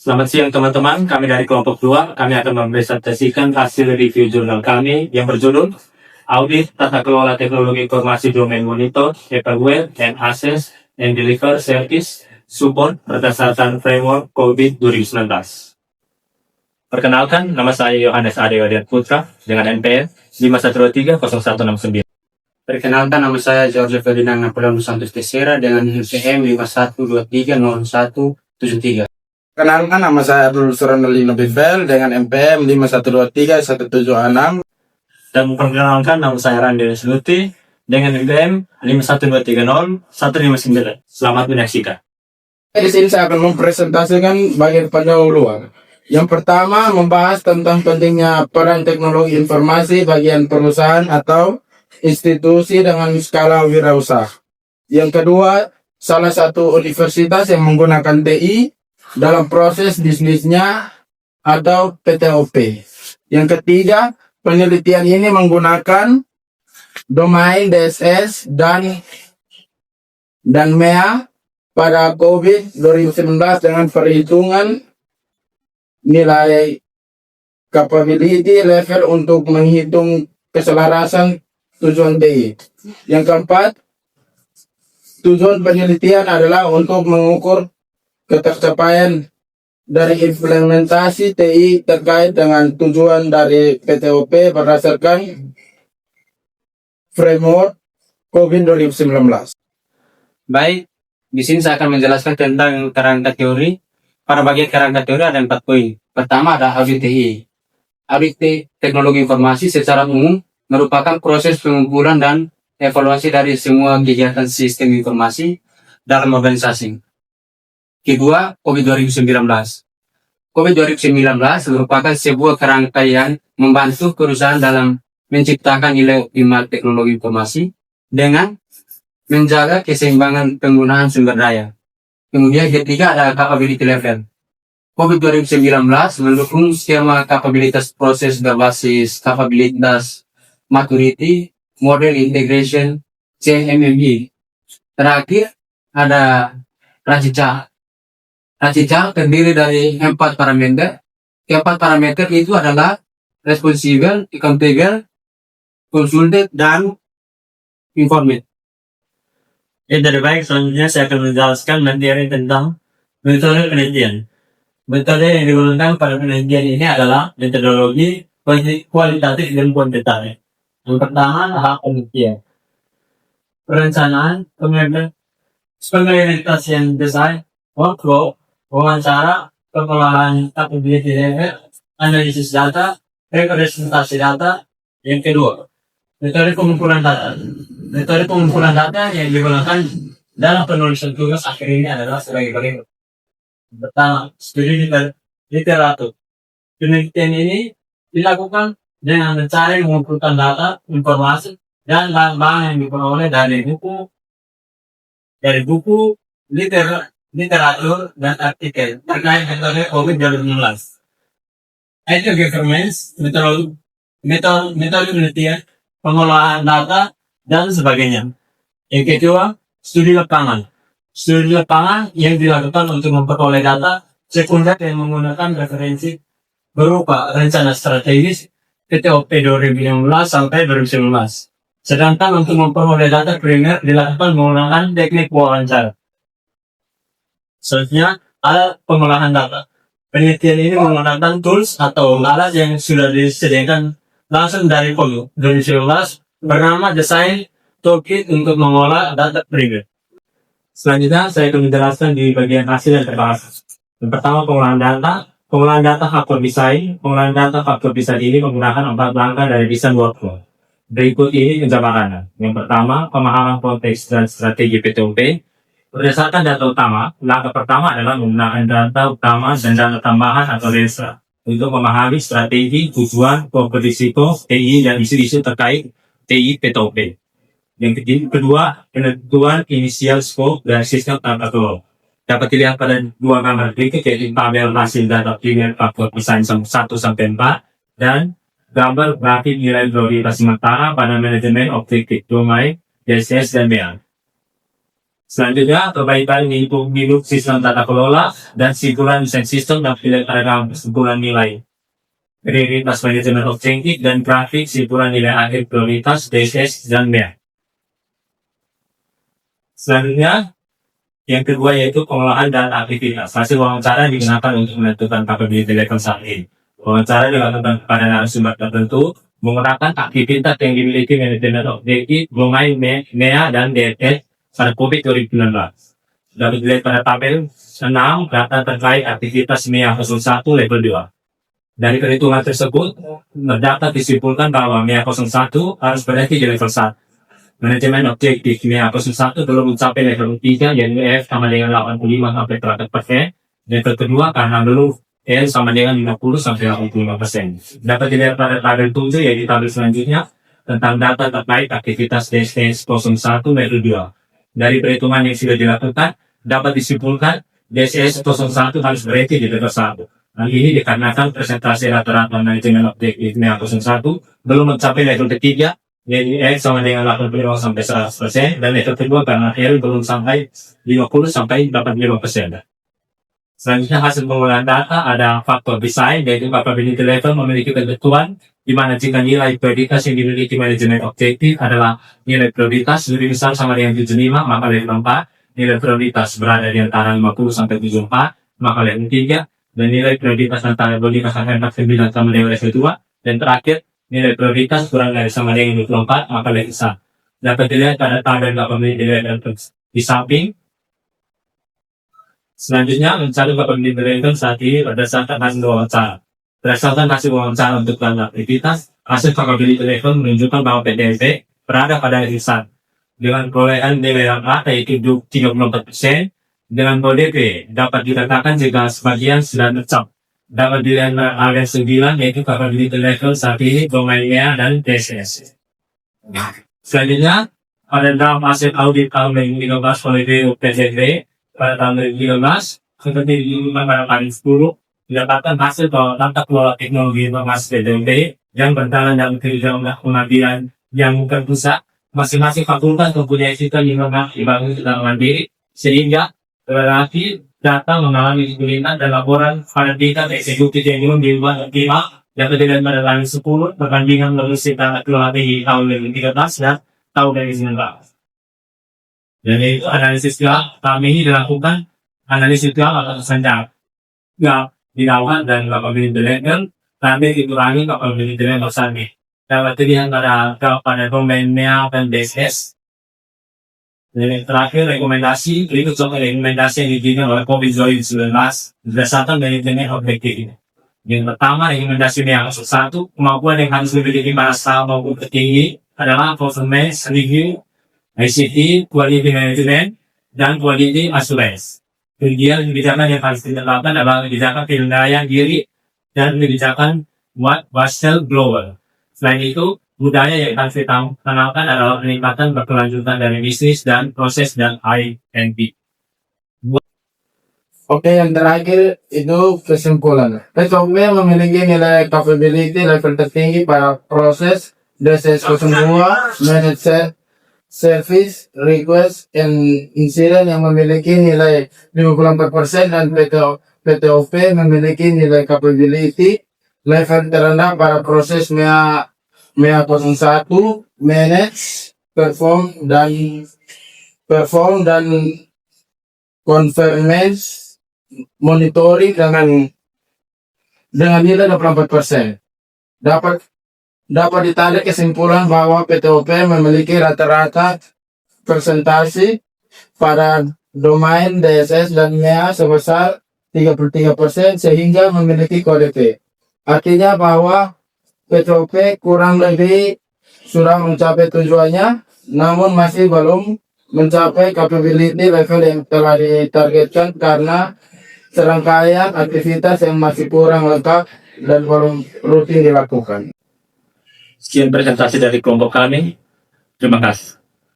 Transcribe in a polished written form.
Selamat siang teman-teman, kami dari kelompok 2, kami akan mempresentasikan hasil review jurnal kami yang berjudul Audit Tata Kelola Teknologi Informasi Domain Monitor, Evaluate and Assess and Deliver Service Support berdasarkan Framework COVID 2019. Perkenalkan, nama saya Yohanes Adewadiat Putra dengan NPM 51230169. Perkenalkan, nama saya George Ferdinand Napoleon Santos Teixeira dengan NPM 51230173. Perkenalkan, nama saya Abdul Suranolino Bibel dengan NPM 51231176. Dan memperkenalkan, nama saya Randy Resluti dengan NPM 51230-159. Selamat menyaksikan. Di sini saya akan mempresentasikan bagian pendahuluan. Yang pertama, membahas tentang pentingnya peran teknologi informasi bagian perusahaan atau institusi dengan skala wirausaha. Yang kedua, salah satu universitas yang menggunakan TI dalam proses bisnisnya atau PTOP. Yang ketiga, penelitian ini menggunakan domain DSS dan MEA pada COVID 2019 dengan perhitungan nilai capability level untuk menghitung keselarasan tujuan TI. Yang keempat, tujuan penelitian adalah untuk mengukur ketercapaian dari implementasi TI terkait dengan tujuan dari PTOP berdasarkan framework COVID 2019. Baik, di sini saya akan menjelaskan tentang kerangka teori. Pada bagian kerangka teori ada 4 poin. Pertama ada audit TI. Audit teknologi informasi secara umum merupakan proses pengumpulan dan evaluasi dari semua kegiatan sistem informasi dalam organisasi. Kedua, COVID 2019. COVID 2019 merupakan sebuah kerangka yang membantu perusahaan dalam menciptakan nilai optimal teknologi informasi dengan menjaga keseimbangan penggunaan sumber daya. Kemudian ketiga ada capability level. COVID 2019 mendukung skema kapabilitas proses berbasis kapabilitas maturity, model integration, CMMI. Terakhir ada Racica. Racica terdiri dari 4 parameter. 4 parameter itu adalah responsible, accountable, consulted, dan informed. Dari baik, selanjutnya saya akan menjelaskan materi tentang metode penelitian. Metode yang digunakan pada penelitian ini adalah metodologi kualitatif dan kuantitatif. Yang pertama adalah penelitian. Perencanaan, pengelitian desain, workflow, wawancara, pengolahan capability level, analisis data, representasi data. Yang kedua, metode pengumpulan data. Metode pengumpulan data yang digunakan dalam penulisan tugas akhir ini adalah sebagai berikut. Pertama, studi literatur. Penelitian ini dilakukan dengan mencari mengumpulkan data, informasi, dan bahan-bahan yang diperoleh dari buku, literatur, dan artikel terkait metode COVID 2019. Itu governance, metode penelitian, pengolahan data, dan sebagainya. Yang kedua, studi lapangan. Studi lapangan yang dilakukan untuk memperoleh data sekunder yang menggunakan referensi berupa rencana strategis PTOP 2015 sampai 2019. Sedangkan untuk memperoleh data primer dilakukan menggunakan teknik wawancara. Selanjutnya, ada pengolahan data. Penelitian ini menggunakan tools atau alat yang sudah disediakan langsung dari COVID 2019 bernama Design Toolkit untuk mengolah data primer. Selanjutnya, saya akan menjelaskan di bagian hasil yang terbahas. Yang pertama, pengolahan data. Pengolahan data faktor desain. Pengolahan data faktor desain ini menggunakan 4 langkah dari desain workflow. Berikut ini penjabarannya. Yang pertama, pemahaman konteks dan strategi PTOP. Berdasarkan data utama, langkah pertama adalah menggunakan data utama dan data tambahan atau DESA untuk memahami strategi, tujuan, risiko, TI, dan isu-isu terkait TI PTOP. Yang kedua, penentuan inisial scope dan sistem tata kelola. Dapat dilihat pada 2 gambar berikut, yaitu tabel hasil data primer faktor desain 1 sampai 4 dan gambar grafik nilai prioritas sementara pada manajemen objektif domain, DSS, dan MEA. Selanjutnya, perbaikan hidup sistem tata kelola dan simpulan desain sistem dan pilihan pada kesimpulan nilai. Prioritas manajemen objektif dan grafik, simpulan nilai akhir prioritas, DSS, dan MEA. Selanjutnya, yang kedua yaitu pengolahan dan aktivitas. Hasil wawancara digunakan untuk menentukan capability level 1. Wawancara dilakukan pada narasumber tertentu, menggunakan aktivitas yang dimiliki manajemen objektif, domain MEA dan DSS pada COVID 2019. Dapat dilihat pada tabel 6, data terkait aktivitas MEA 01 level 2. Dari perhitungan tersebut, data disimpulkan bahwa MEA 01 harus berarti di level 1. Manajemen objektif MEA 01 belum mencapai level 3, yaitu F sama dengan 85-100%. Level kedua karena belum L sama dengan 50-85%. Dapat dilihat pada tabel 7, yaitu tabel selanjutnya, tentang data terkait aktivitas DSS 01 level 2. Dari perhitungan yang sudah dilakukan, dapat disimpulkan DSS 01 harus berarti di level 1. Hal ini dikarenakan presentasi rata-rata manajemen objektif MEA 01 belum mencapai level ketiga, yaitu X sama dengan 85-100%, dan level kedua karena L belum sampai 50-85%. Selanjutnya, hasil pengolahan data ada faktor desain, yaitu capability level memiliki ketentuan di mana jika nilai prioritas yang dimiliki manajemen objektif adalah nilai prioritas lebih besar sama dengan 75, maka level 4. Nilai prioritas berada di antara 50-74, maka level 3. Dan nilai prioritas antara 25-49 sama dengan level 2. Dan terakhir, nilai prioritas kurang dari sama dengan 24, maka level 1. Dapat dilihat pada tabel capability level di samping. Selanjutnya, mencari capability level saat ini berdasarkan hasil wawancara. Berdasarkan hasil wawancara untuk plan aktivitas, hasil capability level menunjukkan bahwa PDLP berada pada level 1 dengan perolehan nilai yang rata yaitu 34%. Dengan kode P dapat dikatakan jika sebagian sudah tercapai. Dapat dilihat area 9 yaitu capability level saat ini domain MEA dan DSS. Selanjutnya, pada dalam hasil audit tahun 2013 oleh PDLP pada tahun 2013, seperti diumumkan pada tahun 10, didapatkan hasil bahwa tata kelola teknologi informasi PDLP yang berjalan dalam kerjaan pengabdian yang terpusat, masing-masing fakultas mempunyai sistem informasi dibangun secara mandiri, sehingga relatif data mengalami kesulitan dan laporan pada tingkat eksekutif yang belum diubah optimal. Dapat dilihat pada tahun 10 perbandingan lulus tata kelola di tahun 2013 dan tahun 2019. Jadi itu analisisnya kami ini dilakukan analisisnya atau senjata dilakukan dan capability level kami dikurangi capability level sani. Dapat dilihat pada domain MEA dan DSS. Jadi terakhir rekomendasi, berikut contoh rekomendasi yang diberikan oleh COVID 19 berdasarkan manajemen objektif ini. Yang pertama, rekomendasi MEA 01, kemampuan yang harus dimiliki para staff maupun petinggi adalah performance review, ICT, quality management, dan quality assurance. Kemudian kebijakan yang harus ditetapkan adalah kebijakan penilaian diri dan kebijakan whistleblower. Selain itu, budaya yang harus ditanamkan adalah peningkatan berkelanjutan dari bisnis dan proses dan I&D. Oke, yang terakhir itu kesimpulan. PTOP memiliki nilai capability level tertinggi pada proses DSS 02, manage service, request, and incident yang memiliki nilai 54% dan PTOP memiliki nilai capability level terendah pada proses MEA 01, manage, perform dan conformance monitoring dengan nilai 84%. Dapat ditarik kesimpulan bahwa PTOP memiliki rata-rata persentase pada domain DSS dan MEA sebesar 33% sehingga memiliki kode P. Artinya bahwa PTOP kurang lebih sudah mencapai tujuannya, namun masih belum mencapai capability level yang telah ditargetkan karena serangkaian aktivitas yang masih kurang lengkap dan belum rutin dilakukan. Sekian presentasi dari kelompok kami. Terima kasih.